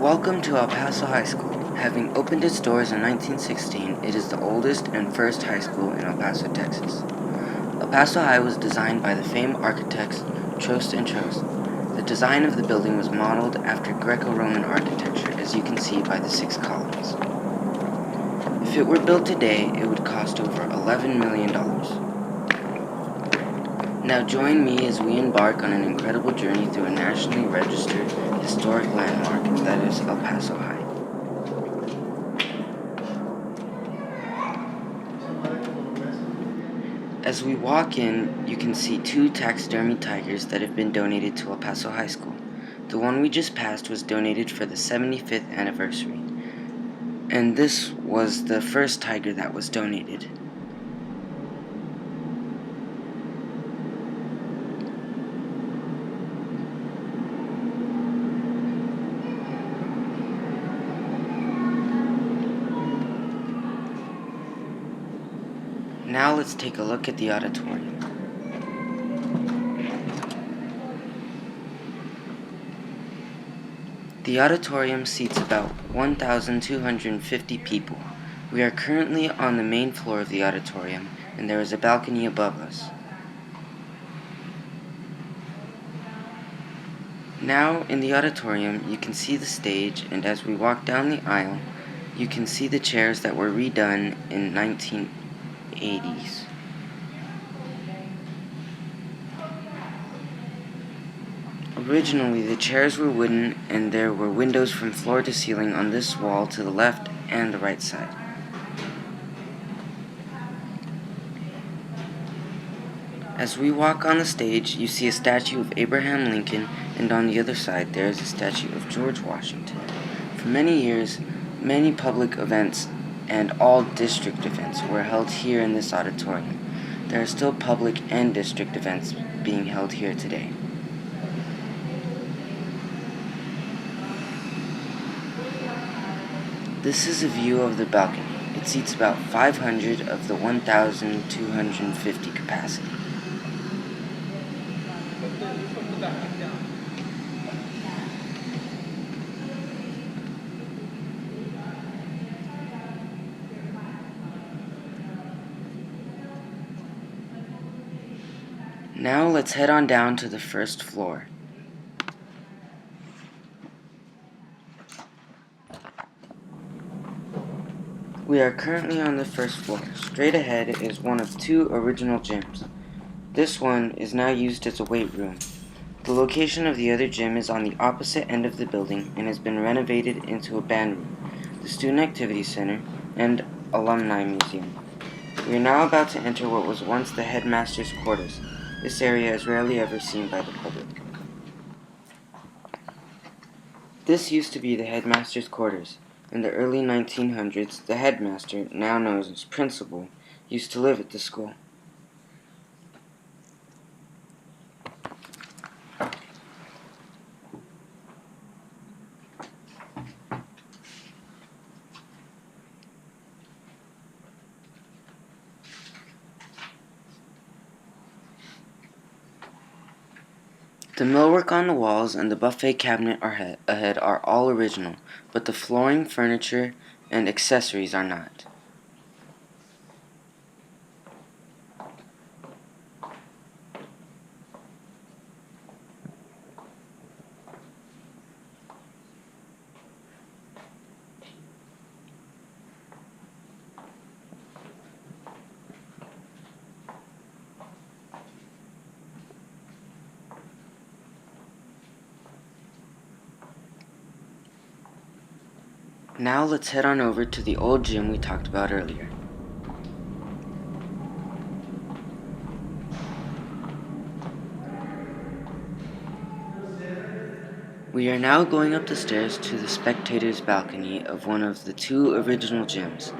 Welcome to El Paso High School. Having opened its doors in 1916, it is the oldest and first high school in El Paso, Texas. El Paso High was designed by the famed architects Trost and Trost. The design of the building was modeled after Greco-Roman architecture, as you can see by the 6 columns. If it were built today, it would cost over $11 million. Now join me as we embark on an incredible journey through a nationally registered historic landmark that is El Paso High. As we walk in, you can see 2 taxidermy tigers that have been donated to El Paso High School. The one we just passed was donated for the 75th anniversary, and this was the first tiger that was donated. Now let's take a look at the auditorium. The auditorium seats about 1,250 people. We are currently on the main floor of the auditorium, and there is a balcony above us. Now in the auditorium, you can see the stage, and as we walk down the aisle, you can see the chairs that were redone in 1980s. Originally, the chairs were wooden, and there were windows from floor to ceiling on this wall to the left and the right side. As we walk on the stage, you see a statue of Abraham Lincoln, and on the other side there is a statue of George Washington. For many years, many public events and all district events were held here in this auditorium. There are still public and district events being held here today. This is a view of the balcony. It seats about 500 of the 1,250 capacity. Now let's head on down to the first floor. We are currently on the first floor. Straight ahead is one of 2 original gyms. This one is now used as a weight room. The location of the other gym is on the opposite end of the building and has been renovated into a band room, the Student Activity Center, and Alumni Museum. We are now about to enter what was once the headmaster's quarters. This area is rarely ever seen by the public. This used to be the headmaster's quarters. In the early 1900s, the headmaster, now known as principal, used to live at the school. The millwork on the walls and the buffet cabinet ahead are all original, but the flooring, furniture, and accessories are not. Now let's head on over to the old gym we talked about earlier. We are now going up the stairs to the spectators' balcony of one of the 2 original gyms.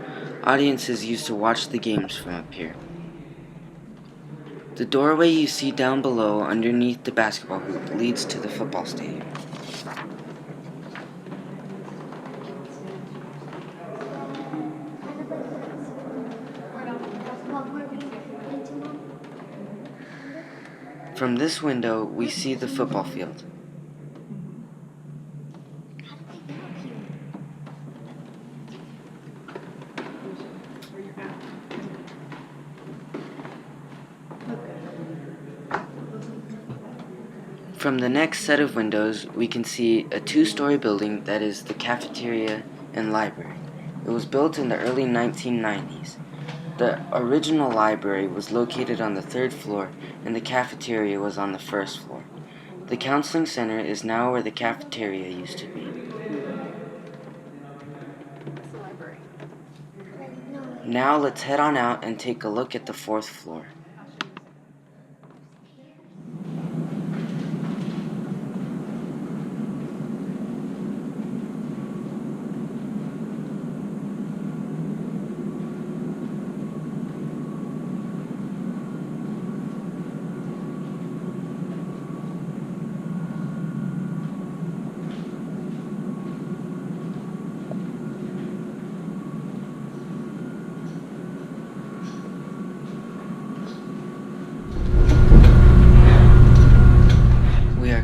Audiences used to watch the games from up here. The doorway you see down below underneath the basketball hoop leads to the football stadium. From this window, we see the football field. From the next set of windows, we can see a two-story building that is the cafeteria and library. It was built in the early 1990s. The original library was located on the third floor, and the cafeteria was on the first floor. The counseling center is now where the cafeteria used to be. Now let's head on out and take a look at the fourth floor.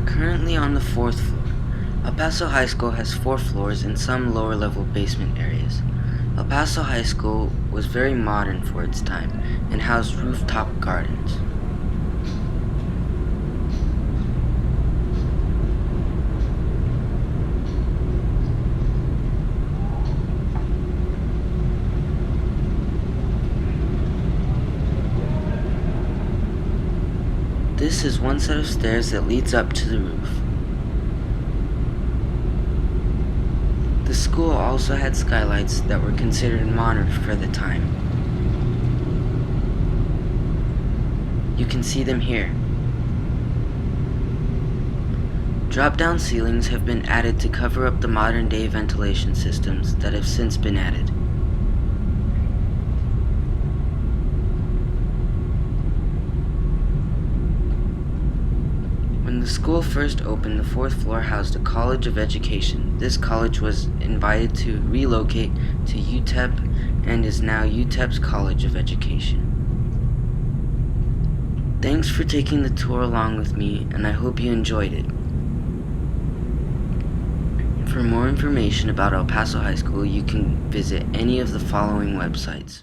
Currently on the fourth floor. El Paso High School has 4 floors and some lower level basement areas. El Paso High School was very modern for its time and housed rooftop gardens. This is one set of stairs that leads up to the roof. The school also had skylights that were considered modern for the time. You can see them here. Drop-down ceilings have been added to cover up the modern-day ventilation systems that have since been added. When the school first opened, the fourth floor housed a college of education. This college was invited to relocate to UTEP and is now UTEP's College of Education. Thanks for taking the tour along with me, and I hope you enjoyed it. For more information about El Paso High School, you can visit any of the following websites.